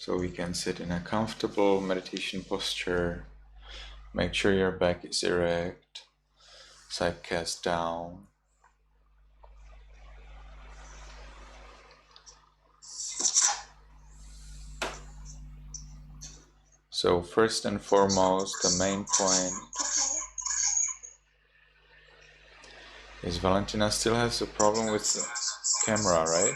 So we can sit in a comfortable meditation posture. Make sure your back is erect, side cast down. So first and foremost, the main point is Valentina still has a problem with the camera, right?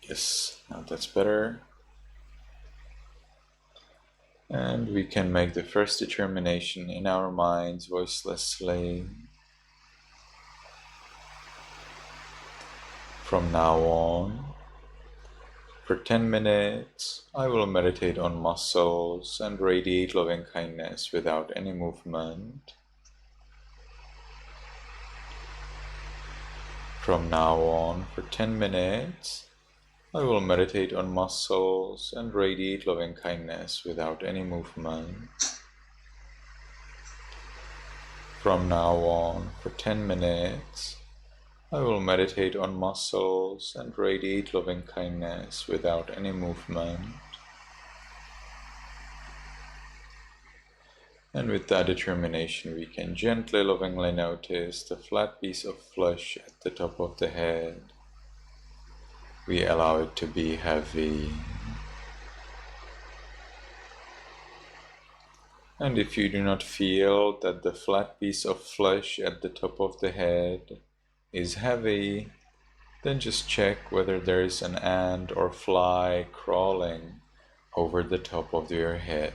Yes, now that's better. And we can make the first determination in our minds voicelessly. From now on, for 10 minutes, I will meditate on muscles and radiate loving kindness without any movement. From now on, for 10 minutes, I will meditate on muscles and radiate loving kindness without any movement. From now on, for 10 minutes, I will meditate on muscles and radiate loving kindness without any movement. And with that determination, we can gently, lovingly notice the flat piece of flesh at the top of the head. We allow it to be heavy. And if you do not feel that the flat piece of flesh at the top of the head is heavy, then just check whether there is an ant or fly crawling over the top of your head.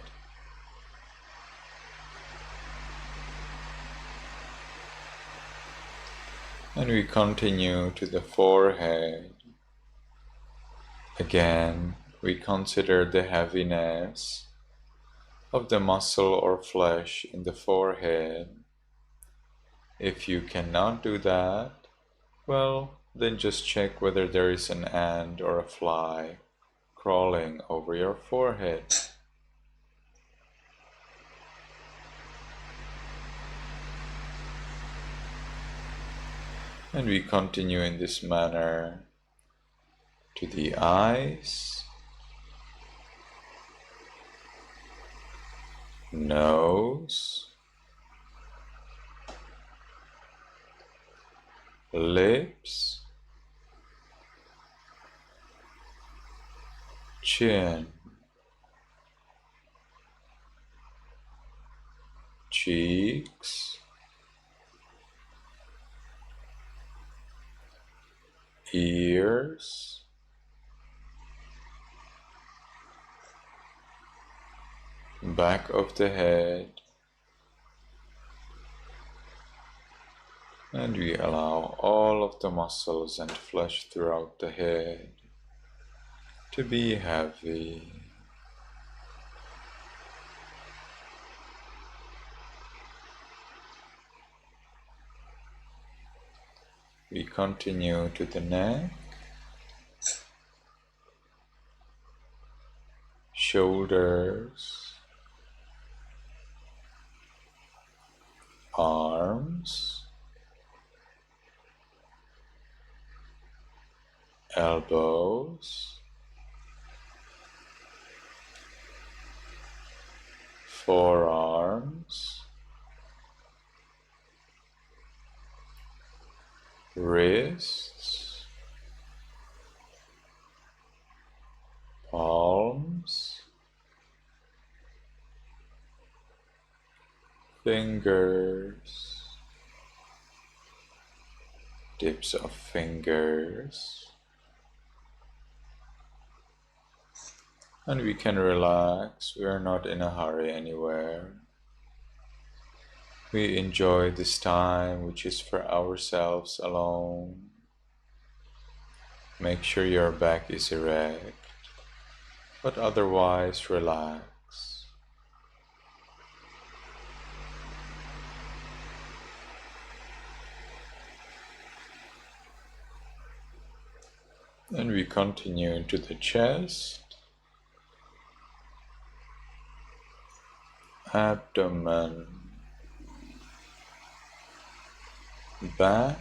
And we continue to the forehead. Again, we consider the heaviness of the muscle or flesh in the forehead. If you cannot do that, well, then just check whether there is an ant or a fly crawling over your forehead. And we continue in this manner to the eyes, nose, lips, chin, cheeks, ears, back of the head, and we allow all of the muscles and flesh throughout the head to be heavy. We continue to the neck, shoulders, arms, elbows, forearms, wrists, palms, fingers, tips of fingers, and we can relax. We are not in a hurry anywhere. We enjoy this time which is for ourselves alone. Make sure your back is erect, but otherwise relax. And we continue into the chest, abdomen, back,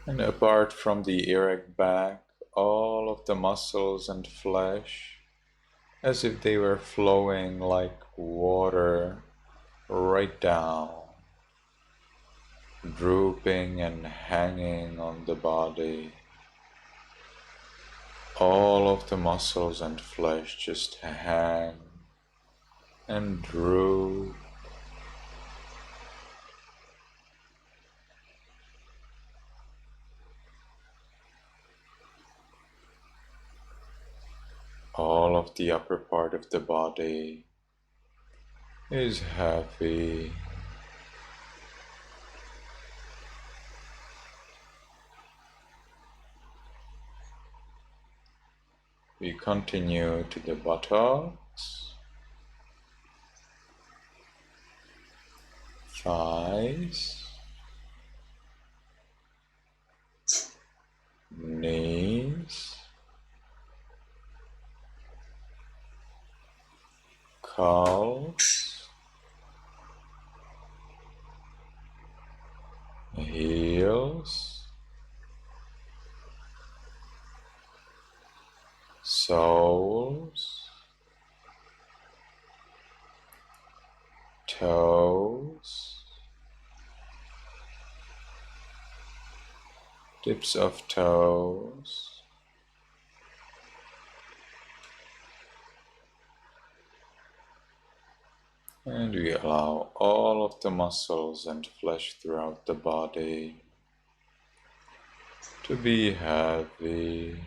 and apart from the erect back, all of the muscles and flesh, as if they were flowing like water right down, drooping and hanging on the body. All of the muscles and flesh just hang and droop. All of the upper part of the body is heavy. We continue to the buttocks, thighs, knees, calves, heels, soles, toes, tips of toes, and we allow all of the muscles and flesh throughout the body to be heavy.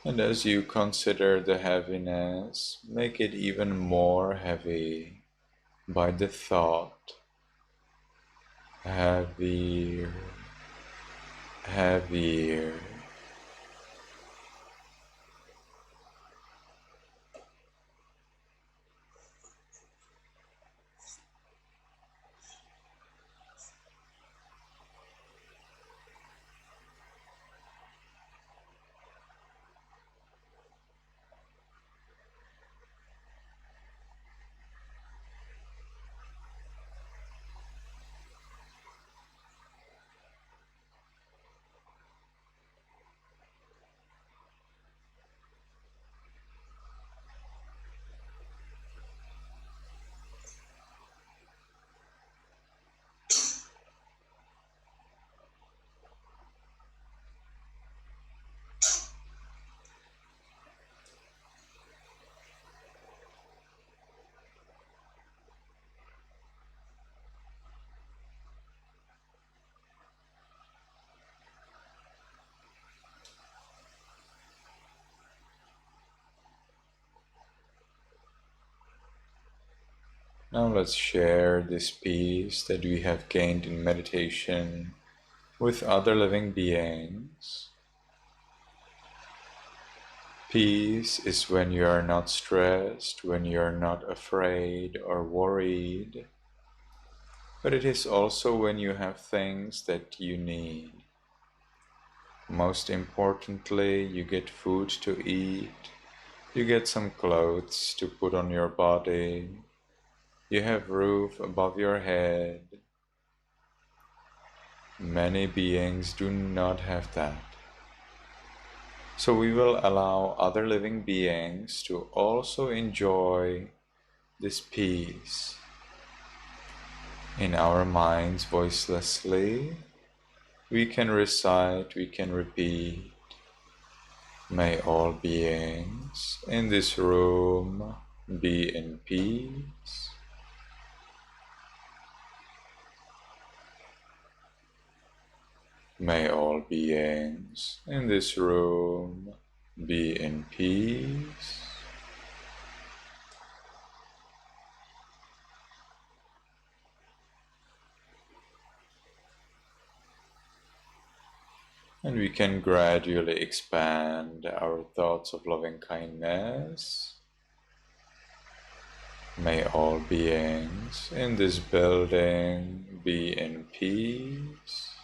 And as you consider the heaviness, make it even more heavy by the thought, heavier, heavier. Now let's share this peace that we have gained in meditation with other living beings. Peace is when you are not stressed, when you are not afraid or worried, but it is also when you have things that you need. Most importantly, you get food to eat, you get some clothes to put on your body, you have roof above your head. Many beings do not have that. So we will allow other living beings to also enjoy this peace. In our minds, voicelessly, we can recite, we can repeat, may all beings in this room be in peace. May all beings in this room be in peace. And we can gradually expand our thoughts of loving kindness. May all beings in this building be in peace.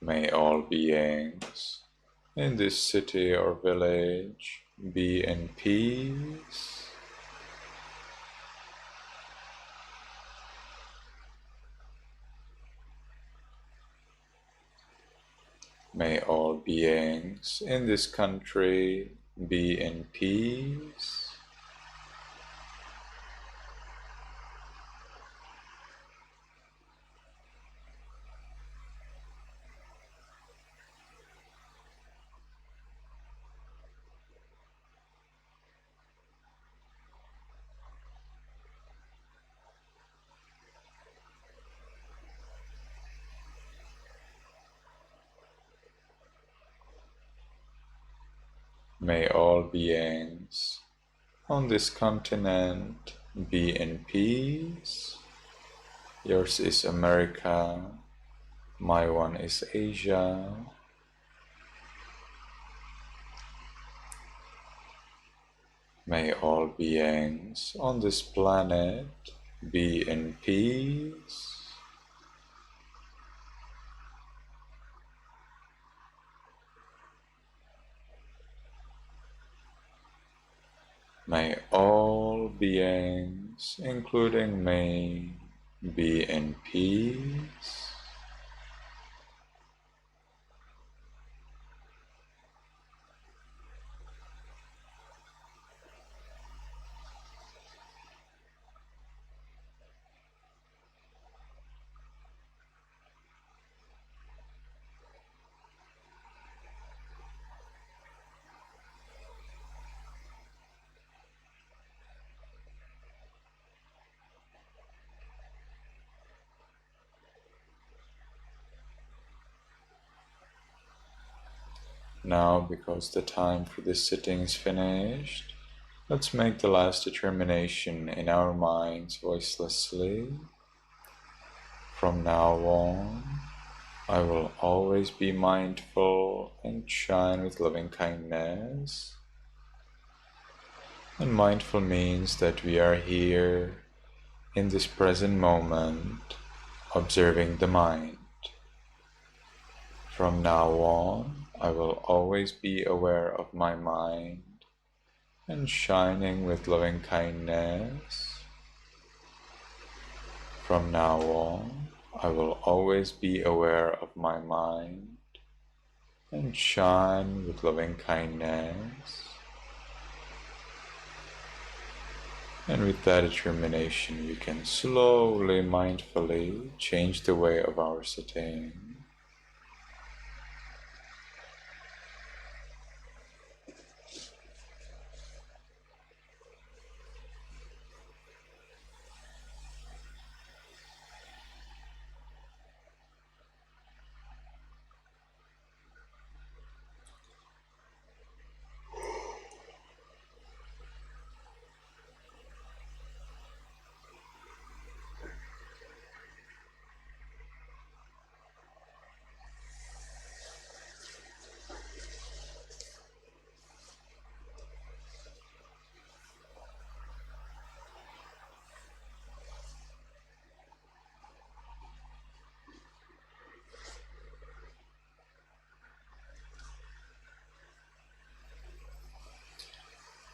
May all beings in this city or village be in peace. May all beings in this country be in peace. May all beings on this continent be in peace. Yours is America, my one is Asia. May all beings on this planet be in peace. May all beings, including me, be in peace. Now, because the time for this sitting is finished, let's make the last determination in our minds voicelessly. From now on, I will always be mindful and shine with loving kindness. And mindful means that we are here in this present moment, observing the mind. From now on, I will always be aware of my mind and shining with loving kindness. From now on, I will always be aware of my mind and shine with loving kindness. And with that determination, we can slowly, mindfully change the way of our sitting.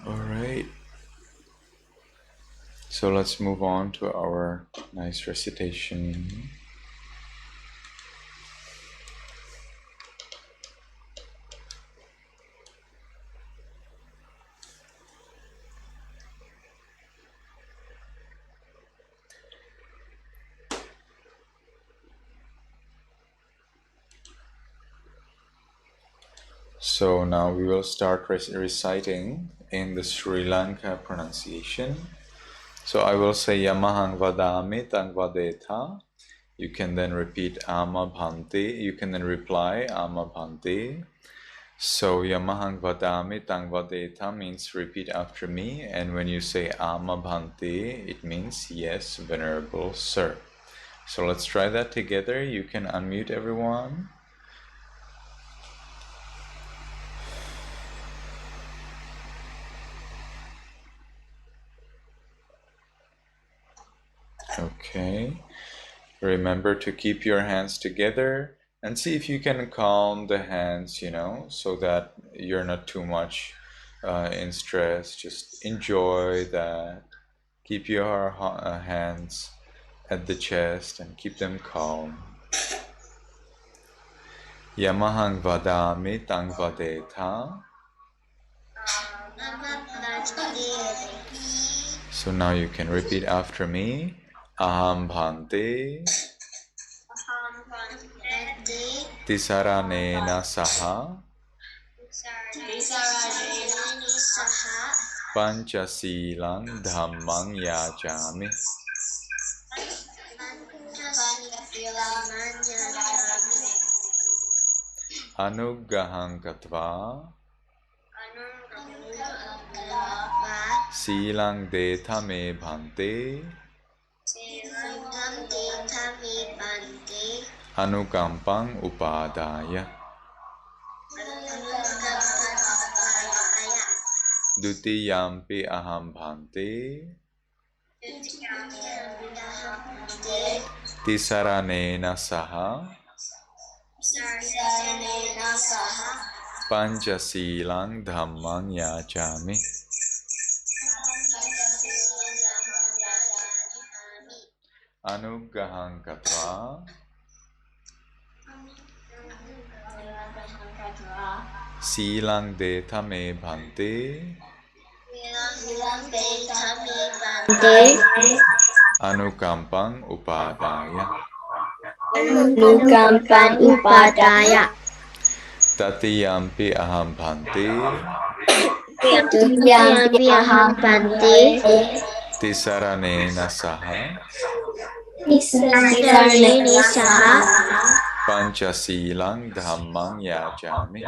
Alright, so let's move on to our nice recitation. So now we will start reciting in the Sri Lanka pronunciation. So I will say Yamahang Vadami Tang Vadetha. You can then repeat Ama Bhanti. You can then reply Ama Bhanti. So Yamahang Vadami Tang Vadetha means repeat after me. And when you say Ama Bhanti, it means yes, Venerable Sir. So let's try that together. You can unmute everyone. Okay. Remember to keep your hands together And see if you can calm the hands, so that you're not too much in stress. Just enjoy that. Keep your hands at the chest and keep them calm. Yamahang vadami tang vadetha. So now you can repeat after me. Aham bhante tisaranena saha panchasilang dhammang yajami. Anuggahang katva silang detha me bhante anukampang upadaya. Dutiyampi aham bhante tisaranena saha panchasilang dhammang yajami. Anuggahang katva silang detha me bhante anukampang upadaya. Tatiyampi aham bhante tisaranena saha panchasilang dhammang yajami.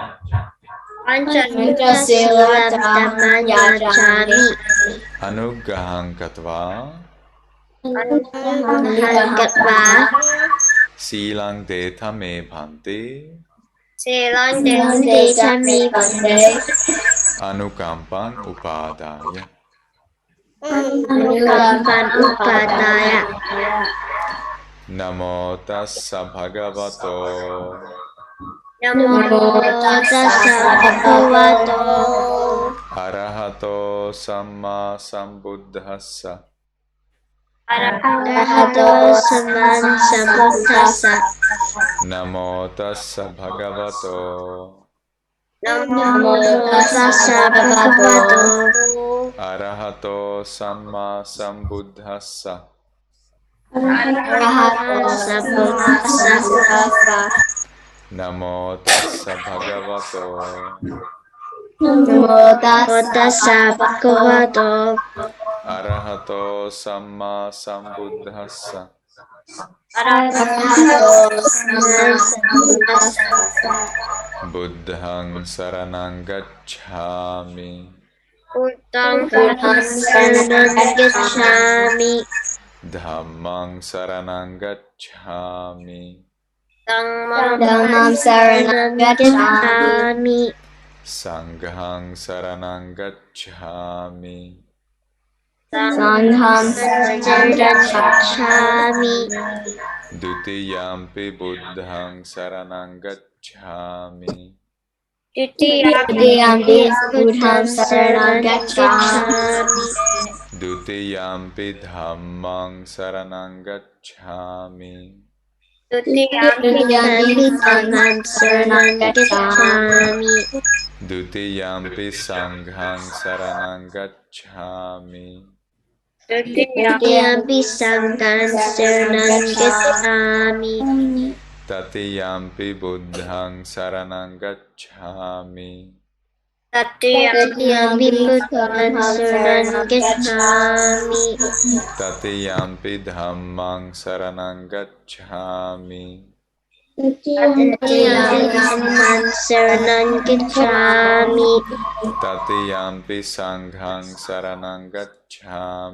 Anuggahang katva silang detha me bhante anukampang upadaya. Namo tassa bhagavato arahato samma sambuddhassa. Namo tassa bhagavato arahato samma sambuddhassa. Namo tassa bhagavato arahato samma sambuddhassa. Buddhang saranang gacchami. Dhammang saranang gacchami. Sanghang saranang gacchami. Dutiyampi buddhang saranang gacchami. Dutiyampi dhammang saranang gacchami. Dutiyampi sanghang saranang gacchami. Tatiyampi buddhang saranang gacchami. Tatiyampi dhammang saranang gacchami. Tatiyampi sanghang saranang gacchami.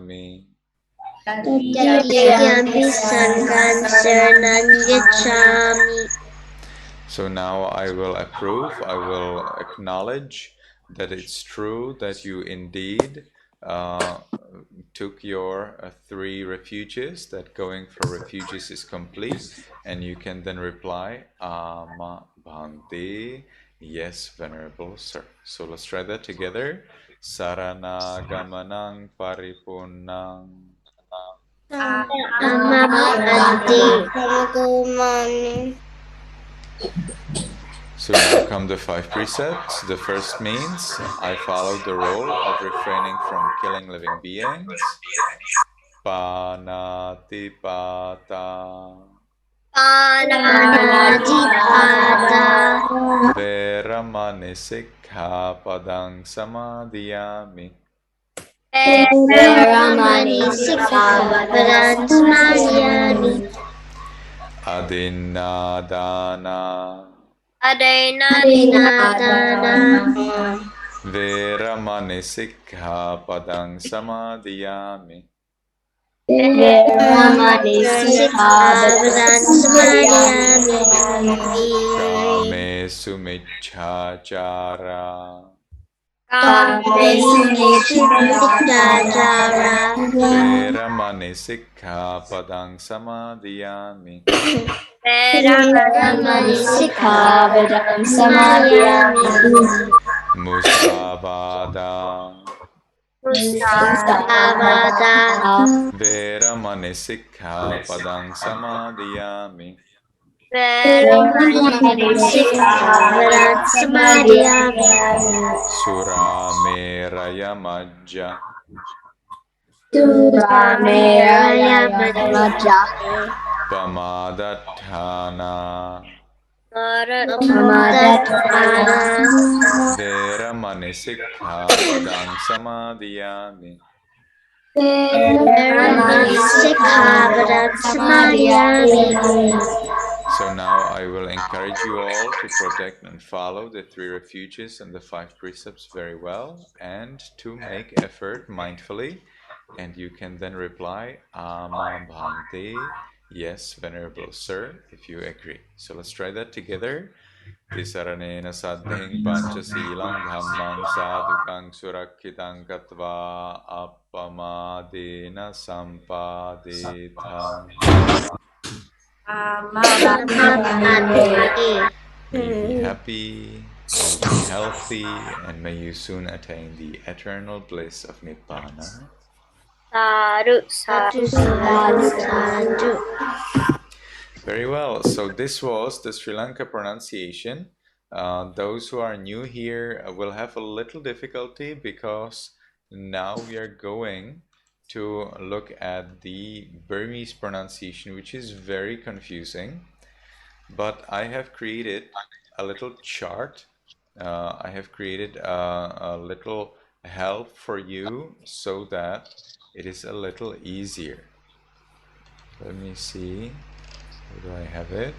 So now I will approve, I will acknowledge that it's true that you indeed took your 3 refuges, that going for refuges is complete, and you can then reply Ama Bhante, yes, Venerable Sir. So let's try that together. Sarana Gamanang Paripunang. Ama Bhante. So now come the 5 precepts. The first means I follow the rule of refraining from killing living beings. Panatipata. Panatipata. Veramani sikkhapadang samadhiyami. Veramani sikkhapadang samadhiyami. Adinadana. Adinadana. Veramani sikkhapadang samadhiyami. Veramani sikkhapadang samadhiyami. Kame sumicchachara. Veramani sikkhapadang samadhiyami. Veramani sikkhapadang samadhiyami. Musavada. Musavada. Veramani sikkhapadang samadhiyami. Veramani sikkhapadang samadhiyami. Surameraya majja. Surameraya majja. Pamadatthana. Pamadatthana. Veramani sikkhapadang samadhiyami. Veramani sikkhapadang samadhiyami. So now I will encourage you all to protect and follow the 3 refuges and the 5 precepts very well, and to make effort mindfully. And you can then reply Ama Bhante, yes, Venerable Sir, if you agree. So let's try that together. Tisaranena saddhing panchasilang dhammang sadhukang surakkitang katva appamadena sampadetham. May you be happy, may you be healthy, and may you soon attain the eternal bliss of Nibbana. Sadhu, sadhu, sadhu, sadhu. Very well. So this was the Sri Lanka pronunciation. Those who are new here will have a little difficulty because now we are going to look at the Burmese pronunciation, which is very confusing. But I have created a little chart. I have created a little help for you so that it is a little easier. Let me see. Where do I have it?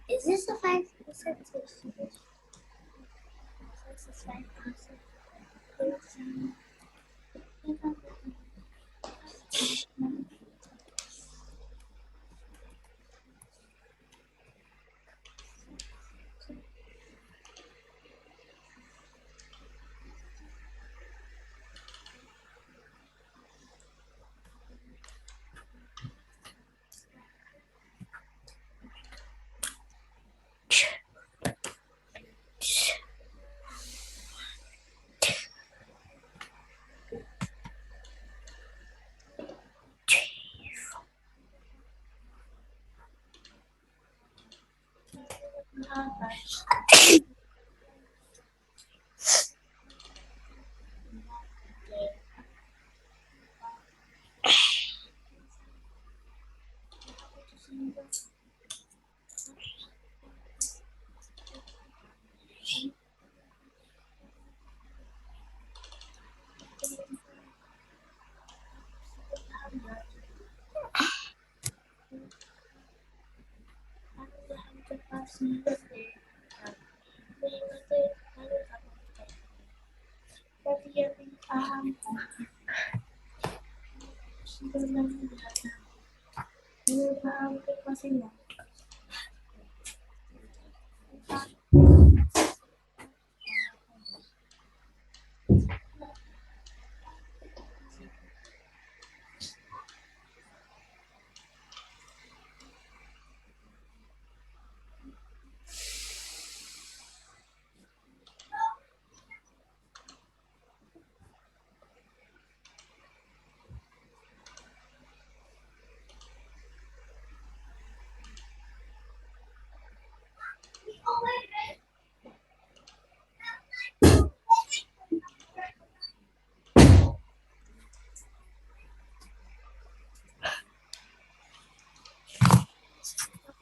Is this the 5 precepts?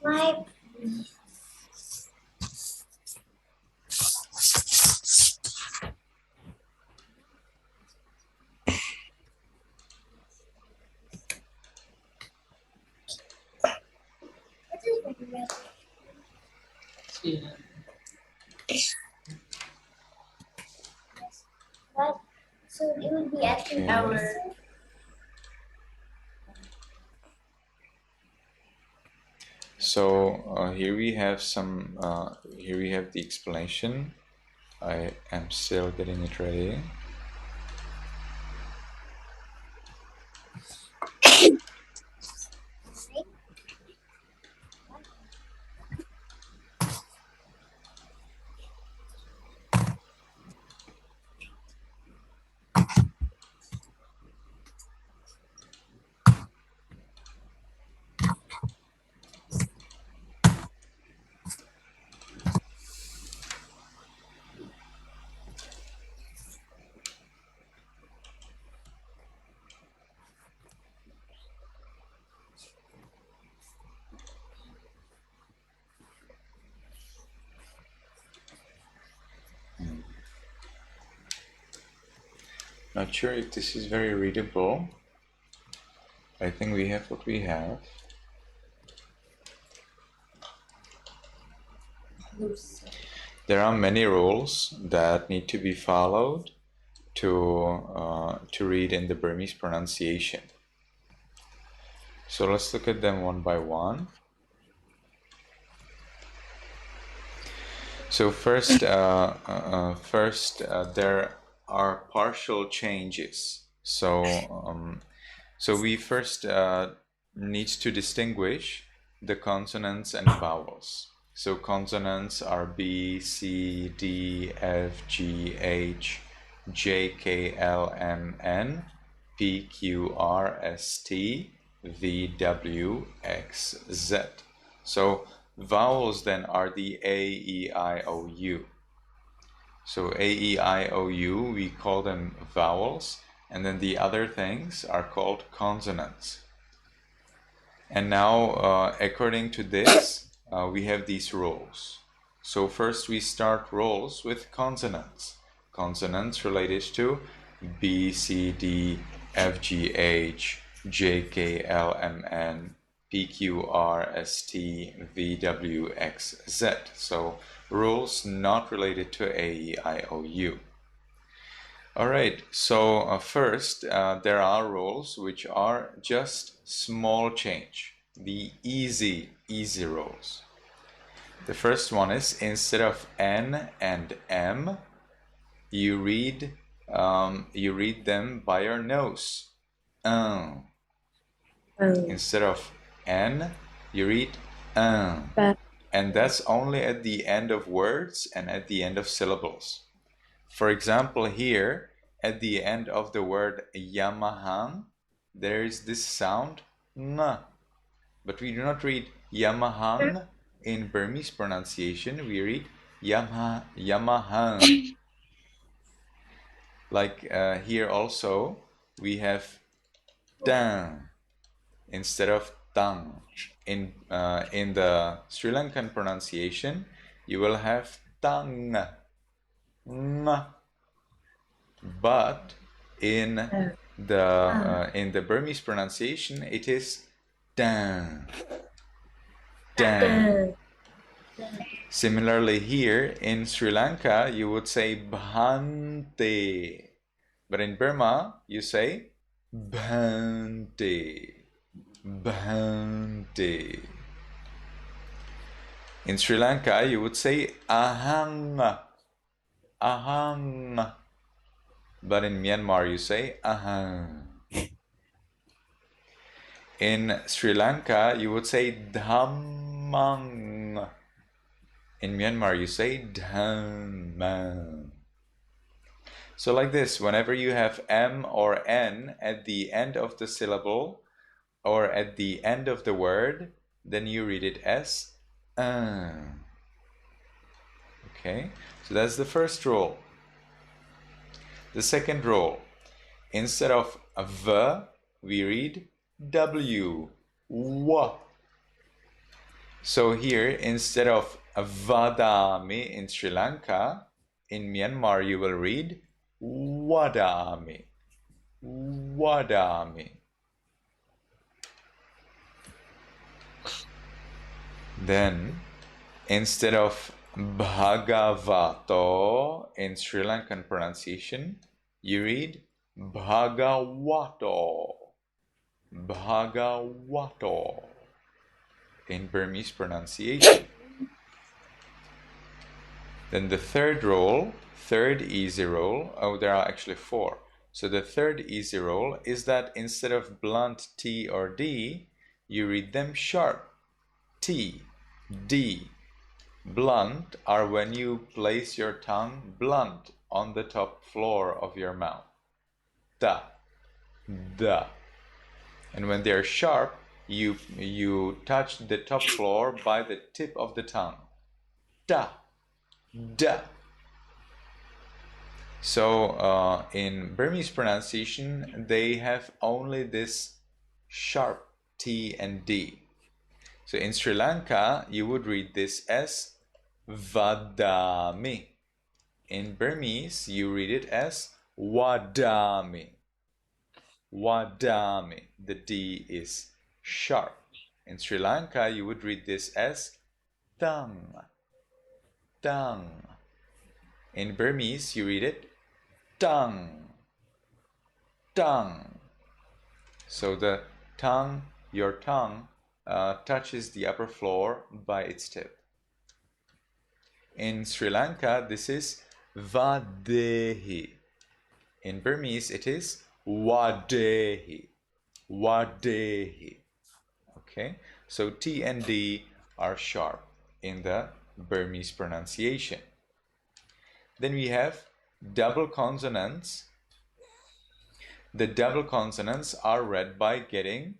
My what? So it would be at Okay. 2 hours. So here we have some. Here we have the explanation. I am still getting it ready. Not sure if this is very readable. I think we have what we have. There are many rules that need to be followed to read in the Burmese pronunciation. So let's look at them one by one. So first, there are partial changes. So we first need to distinguish the consonants and vowels. So consonants are B, C, D, F, G, H, J, K, L, M, N, P, Q, R, S, T, V, W, X, Z. So vowels then are the A, E, I, O, U. So A, E, I, O, U, we call them vowels, and then the other things are called consonants. And now, according to this, we have these rules. So first we start rules with consonants. Consonants related to B, C, D, F, G, H, J, K, L, M, N, P, Q, R, S, T, V, W, X, Z. So rules not related to A, E, I, O, U. All right, so first, there are rules which are just small change, the easy rules. The first one is instead of N and M, you read them by your nose. Instead of N, you read and that's only at the end of words and at the end of syllables. For example, here at the end of the word Yamahang, there is this sound n, but we do not read Yamahang in Burmese pronunciation. We read Yamahang. Like here also, we have tang instead of tang. In the Sri Lankan pronunciation, you will have tang. But in the Burmese pronunciation, it is dan. Dan. Similarly, here in Sri Lanka, you would say bhante. But in Burma, you say Bhante. Bhante. In Sri Lanka, you would say Ahang. Ahang. But in Myanmar, you say Ahang. In Sri Lanka, you would say Dhammang. In Myanmar, you say Dhammang. So like this, whenever you have M or N at the end of the syllable or at the end of the word, then you read it as Okay, so that's the first rule. The second rule, instead of V, we read W. W. So here, instead of Vadami in Sri Lanka, in Myanmar you will read Wadami. Wadami. Then, instead of Bhagavato in Sri Lankan pronunciation, you read Bhagavato. Bhagavato in Burmese pronunciation. Then the third rule, third easy rule, there are actually four. So the third easy rule is that instead of blunt T or D, you read them sharp. T, D. Blunt are when you place your tongue blunt on the top floor of your mouth. Da, da. And when they're sharp, you touch the top floor by the tip of the tongue. Da, da. So in Burmese pronunciation, they have only this sharp T and D. So in Sri Lanka, you would read this as Vadami. In Burmese, you read it as Wadami. Wadami. The D is sharp. In Sri Lanka, you would read this as Tang. Tang. In Burmese, you read it Tang. Tang. So the tongue, your tongue, touches the upper floor by its tip. In Sri Lanka, this is Vadehi. In Burmese, it is Wadehi. Wadehi. Okay, so T and D are sharp in the Burmese pronunciation. Then we have double consonants. The double consonants are read by cutting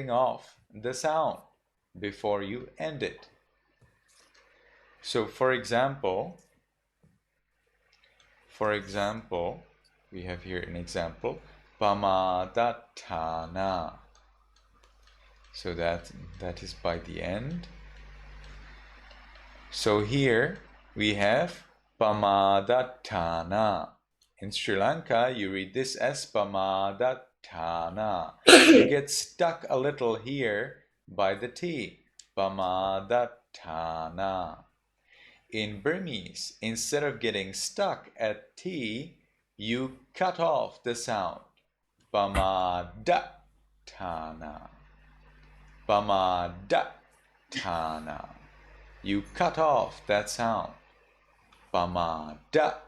off the sound before you end it. So for example, we have here an example, Pamadatthana. So that is by the end. So here we have Pamadatthana. In Sri Lanka, you read this as Pamadatthana. You get stuck a little here by the T. Pamadatthana. In Burmese, instead of getting stuck at T, you cut off the sound. Pamadatthana. Pamadatthana. You cut off that sound. Pamadatthana.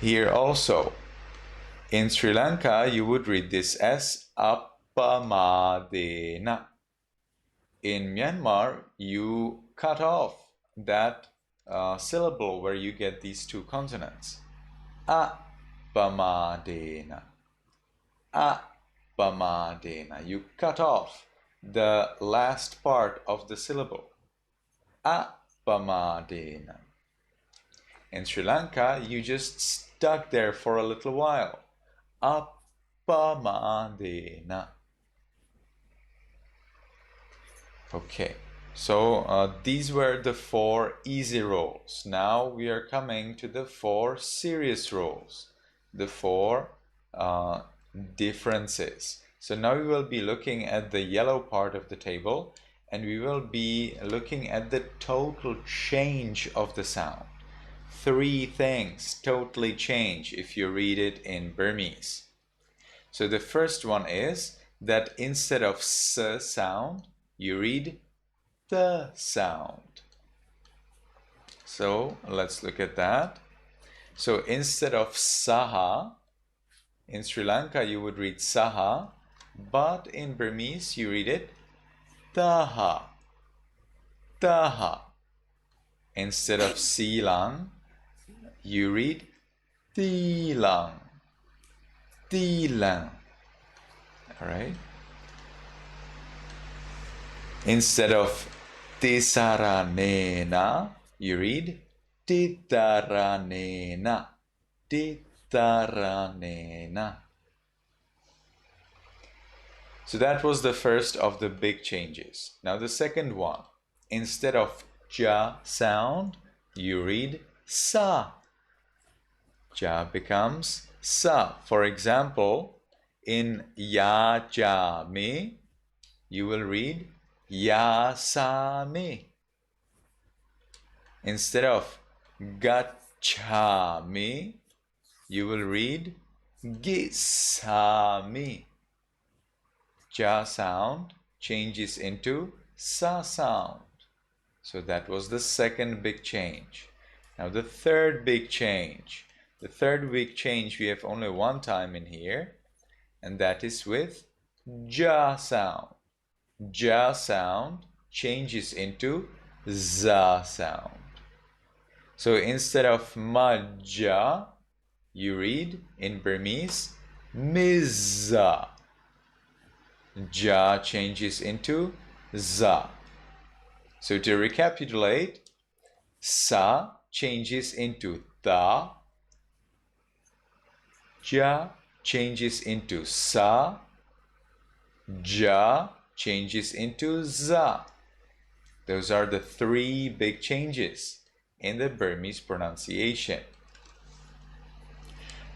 Here also, in Sri Lanka, you would read this as Appamadena. In Myanmar, you cut off that syllable where you get these two consonants. Appamadena. Appamadena. You cut off the last part of the syllable. Appamadena. In Sri Lanka, you just stuck there for a little while. Appamadena. Okay, so these were the four easy rules. Now we are coming to the four serious rules, the four differences. So now we will be looking at the yellow part of the table, and we will be looking at the total change of the sound. 3 things totally change if you read it in Burmese. So the first one is that instead of s sound, you read the sound. So let's look at that. So instead of saha, in Sri Lanka you would read saha, but in Burmese you read it taha, taha. Instead of silang, you read tilang, tilang. All right? Instead of tisaranena, you read titaranena, titaranena. So that was the first of the big changes. Now the second one, instead of ja sound, you read sa. Ja becomes sa. For example, in ya ja me, you will read ya sa me. Instead of gacha me, you will read gisa me. Ja sound changes into sa sound. So that was the second big change. Now the third big change. The third big change we have only one time in here, and that is with ja sound. Ja sound changes into za sound. So instead of maja, you read in Burmese mizza. Ja changes into za. So to recapitulate, sa changes into ta, ja changes into sa, ja changes into za. Those are the 3 big changes in the Burmese pronunciation.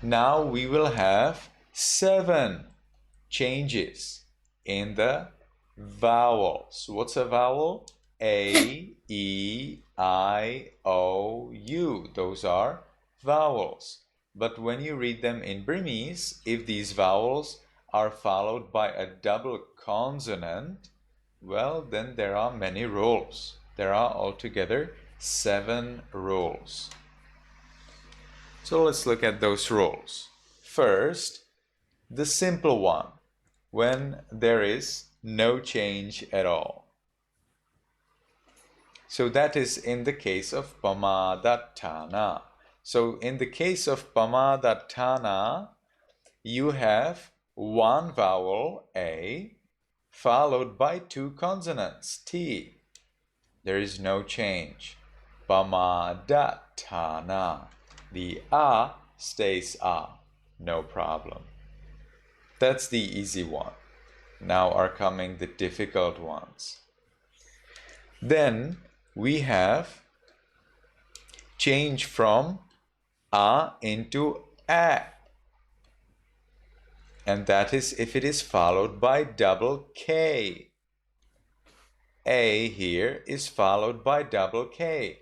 Now we will have 7 changes in the vowels. What's a vowel? A, E, I, O, U. Those are vowels. But when you read them in Burmese, if these vowels are followed by a double consonant, well, then there are many rules. There are altogether 7 rules. So let's look at those rules. First, the simple one, when there is no change at all. So that is in the case of pamadatthana. So in the case of pamadatthana, you have one vowel, A, followed by 2 consonants, T. There is no change. Pamadatthana. The A stays A. No problem. That's the easy one. Now are coming the difficult ones. Then we have change from A into A. And that is if it is followed by double K. A here is followed by double K.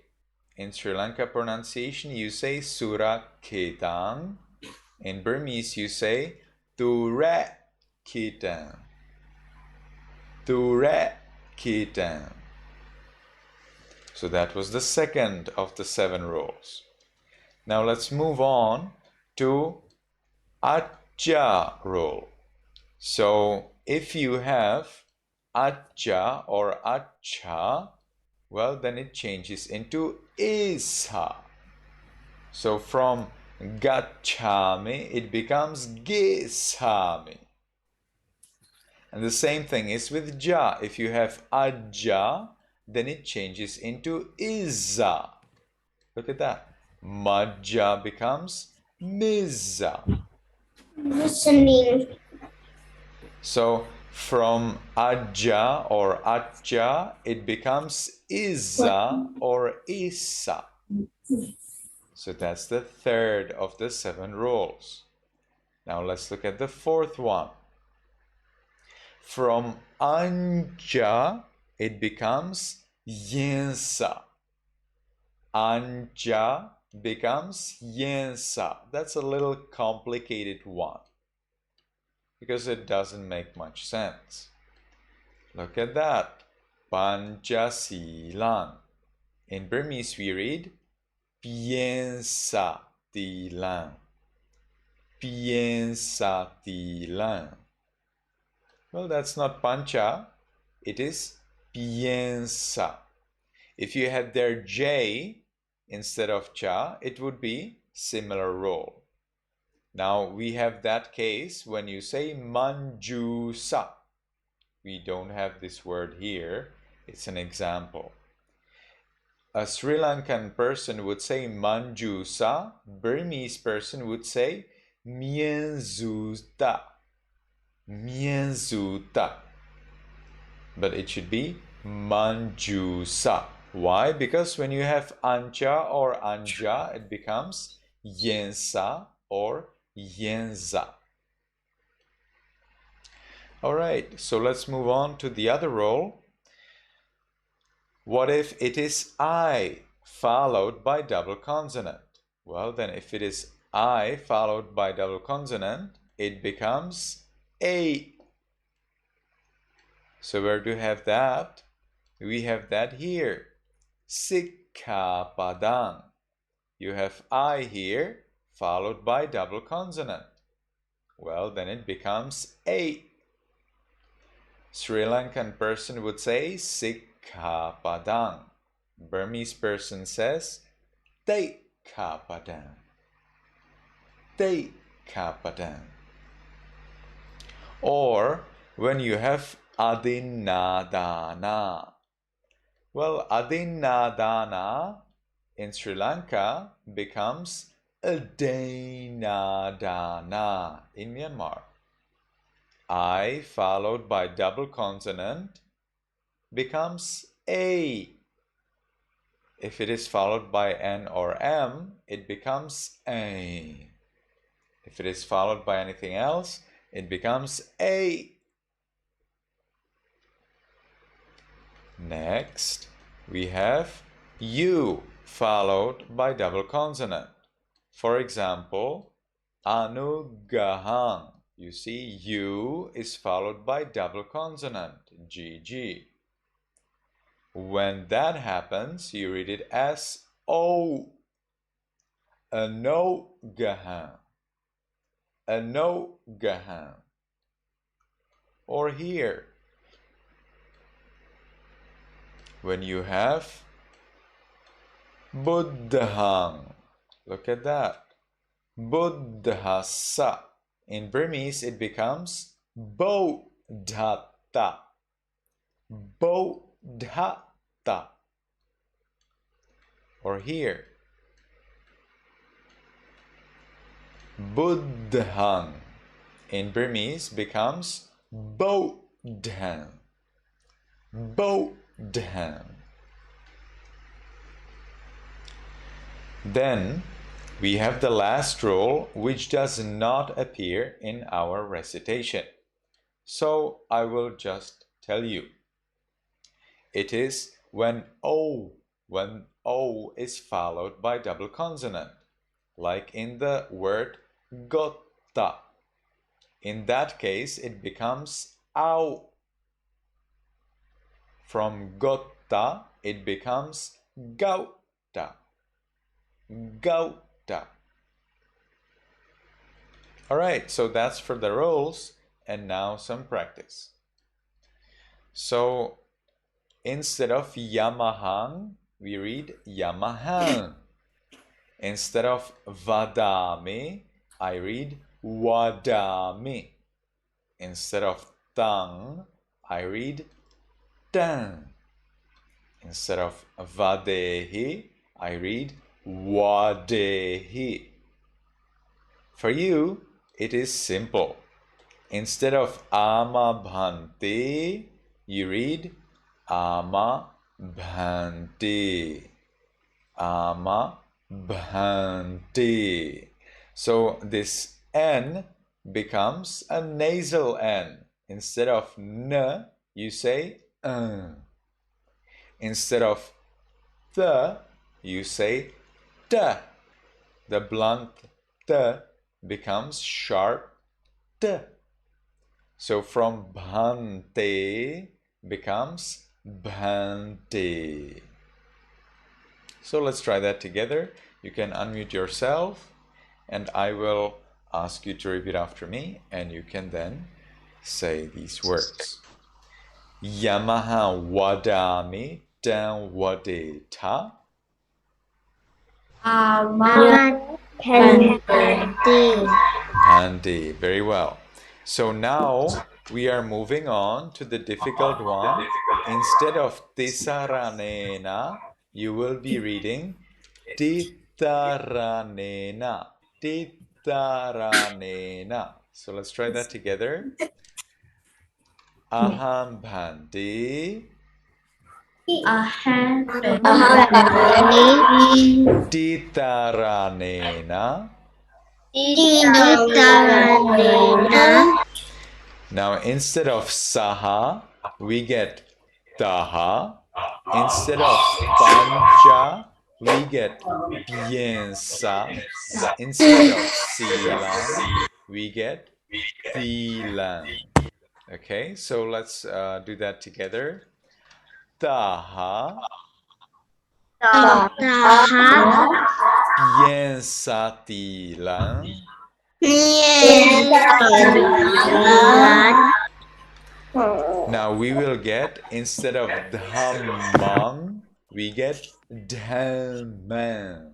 In Sri Lanka pronunciation, you say Suraketang. In Burmese, you say Turaketang. Turaketang. So that was the second of the 7 rules. Now let's move on to Acha rule. So if you have Acha or Acha, well, then it changes into Isa. So from Gachami, it becomes Gisami. And the same thing is with Ja. If you have Aja, then it changes into Izza. Look at that. Majja becomes Mizza. Listening. So from Aja or Acha, it becomes Izza or Issa. So that's the third of the 7 rules. Now let's look at the fourth one. From Anja it becomes yensa. Anja becomes yensa. That's a little complicated one because it doesn't make much sense. Look at that. Panchasilang. In Burmese we read Piensa tilang. Piensa tilang. Well, that's not pancha. It is piensa. If you had there J instead of cha, it would be similar role. Now we have that case when you say manjusa. We don't have this word here. It's an example. A Sri Lankan person would say manjusa. Burmese person would say mienzuta. Mienzuta. But it should be manjusa. Why? Because when you have ancha or anja, it becomes yensa or yenza. All right, so let's move on to the other role. What if it is I followed by double consonant? Well, then if it is I followed by double consonant, it becomes A. So where do you have that? We have that here. Sikkapadang. You have I here, followed by double consonant. Well, then it becomes A. Sri Lankan person would say Sikkapadang. Burmese person says Teikkapadang. Teikkapadang. Or when you have Adinadana. Well, Adinadana in Sri Lanka becomes Adinadana in Myanmar. I followed by double consonant becomes A. If it is followed by N or M, it becomes A. If it is followed by anything else, it becomes A. Next, we have U followed by double consonant. For example, Anugahang. You see, U is followed by double consonant, GG. When that happens, you read it as O. Anogahang. Anogahang. Or here, when you have Buddhang. Look at that. Buddhasa. In Burmese, it becomes Bodhata. Bodhata. Or here, Buddhang. In Burmese, becomes Bodhang. Bodhang. Then we have the last role, which does not appear in our recitation. So I will just tell you. It is when O is followed by double consonant, like in the word gotta. In that case, it becomes au. From gotta, it becomes gauta. Gauta. All right, so that's for the roles, and now some practice. So instead of Yamahang, we read Yamahang. Instead of Vadame, I read Wadame. Instead of Tang, I read Tang. Instead of Vadehi, I read Wadehi. For you, it is simple. Instead of Ama Bhante, you read Ama Bhante. Ama Bhante. So this N becomes a nasal N. Instead of N, you say instead of the, you say the. The blunt the becomes sharp t. So from bhante becomes bhante. So let's try that together. You can unmute yourself and I will ask you to repeat after me and you can then say these words. Yamaha wadami dan wadeta. Bhante. Very well. So now we are moving on to the difficult one. Instead of tisaranena, you will be reading titaranena. Titaranena. So let's try that together. Aham bhante. Titaranena. Now instead of saha, we get taha. Instead of pancha, we get piensa. Instead of silang, we get tilang. Okay, so let's do that together. Taha. Piensa tilang. Now we will get, instead of dhammang, we get dhammang.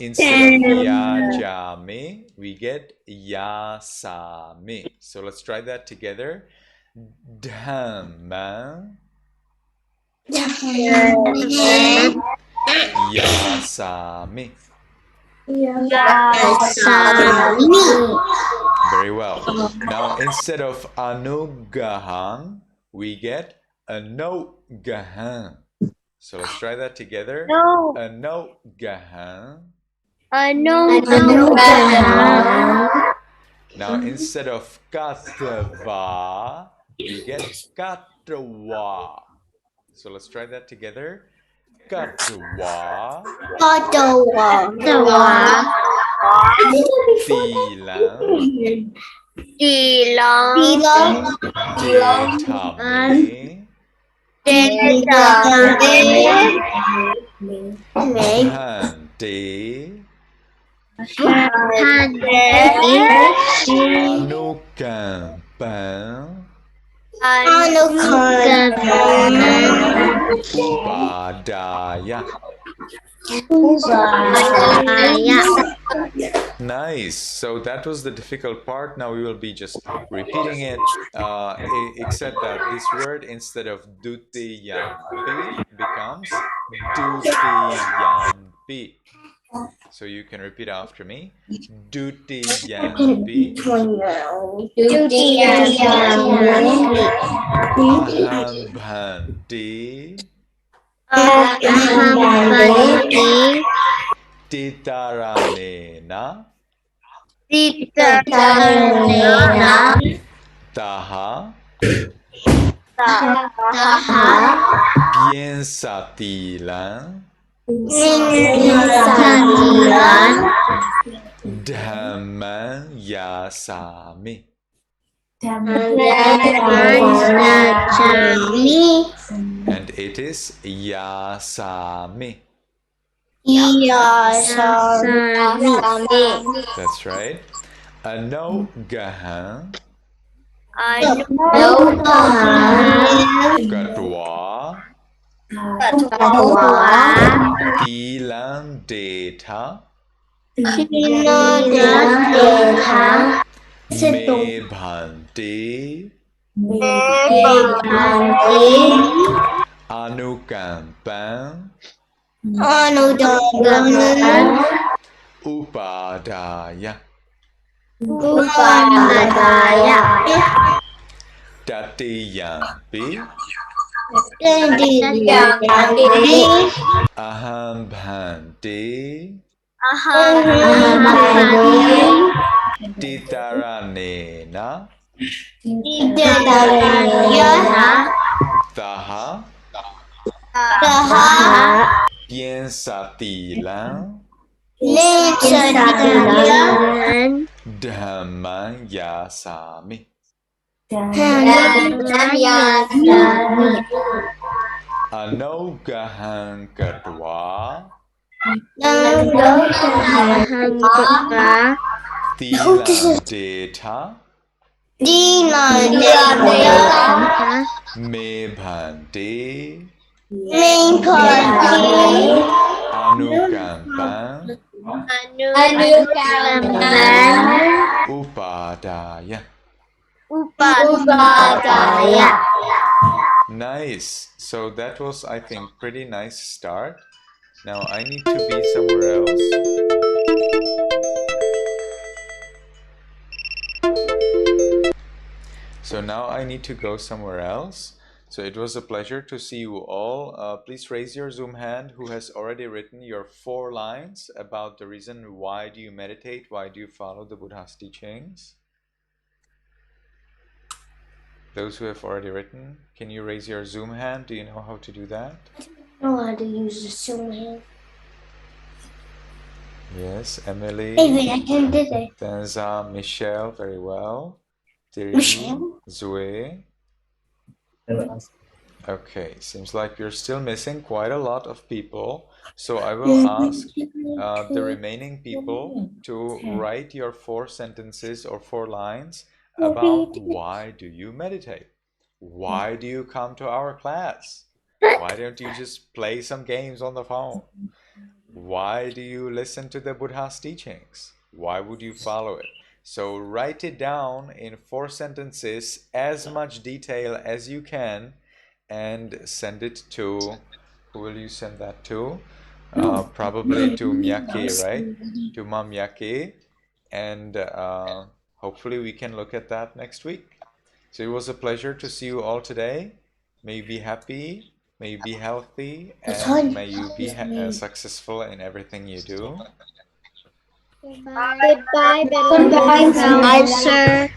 Instead of yajame, we get yasame. So let's try that together. Dhammang. Yasame. Very well. Now instead of anugahang, we get anogahang. So let's try that together. Anogahang. Now instead of katva, we get katwa. So let's try that together. Katwa. Tilang. Bhante. Anukampan. Upadaya. Nice. So that was the difficult part. Now we will be just repeating it, except that this word, instead of dutiyampi, becomes dutiyampi. So you can repeat after me. Dutiyampi. Aham bhanti. Titaranena. Taha. Piensatilan. Dhamman yasami. And it is yasami. That's right. Anogahan. Katwa. Tilang data. Me bhante. Anukampan. Upadaya. Tatiyampi. Aham bhante. Titaranena. Taha. piensa tilang dhamman yasami. Anogahan kedua tilang deta me bhante anukampan upadaya. Nice. So that was, I think, pretty nice start. Now I need to be somewhere else. So now I need to go somewhere else. So it was a pleasure to see you all. Please raise your Zoom hand who has already written your 4 lines about the reason why do you meditate, why do you follow the Buddha's teachings. Those who have already written, can you raise your Zoom hand? Do you know how to do that? I don't know how to use the Zoom hand. Yes, Emily. Maybe I can do it. Tenza, Michelle, very well. Thierry, Michelle? Zoe. Okay, seems like you're still missing quite a lot of people. So I will ask the remaining people to write your 4 sentences or 4 lines about why do you meditate? Why do you come to our class? Why don't you just play some games on the phone? Why do you listen to the Buddha's teachings? Why would you follow it? So write it down in 4 sentences, as much detail as you can, and send it to, who will you send that to? Probably to Miyake, right? To Mom Miyake. And hopefully we can look at that next week. So it was a pleasure to see you all today. May you be happy, may you be healthy, and may you be successful in everything you do. Goodbye, sir.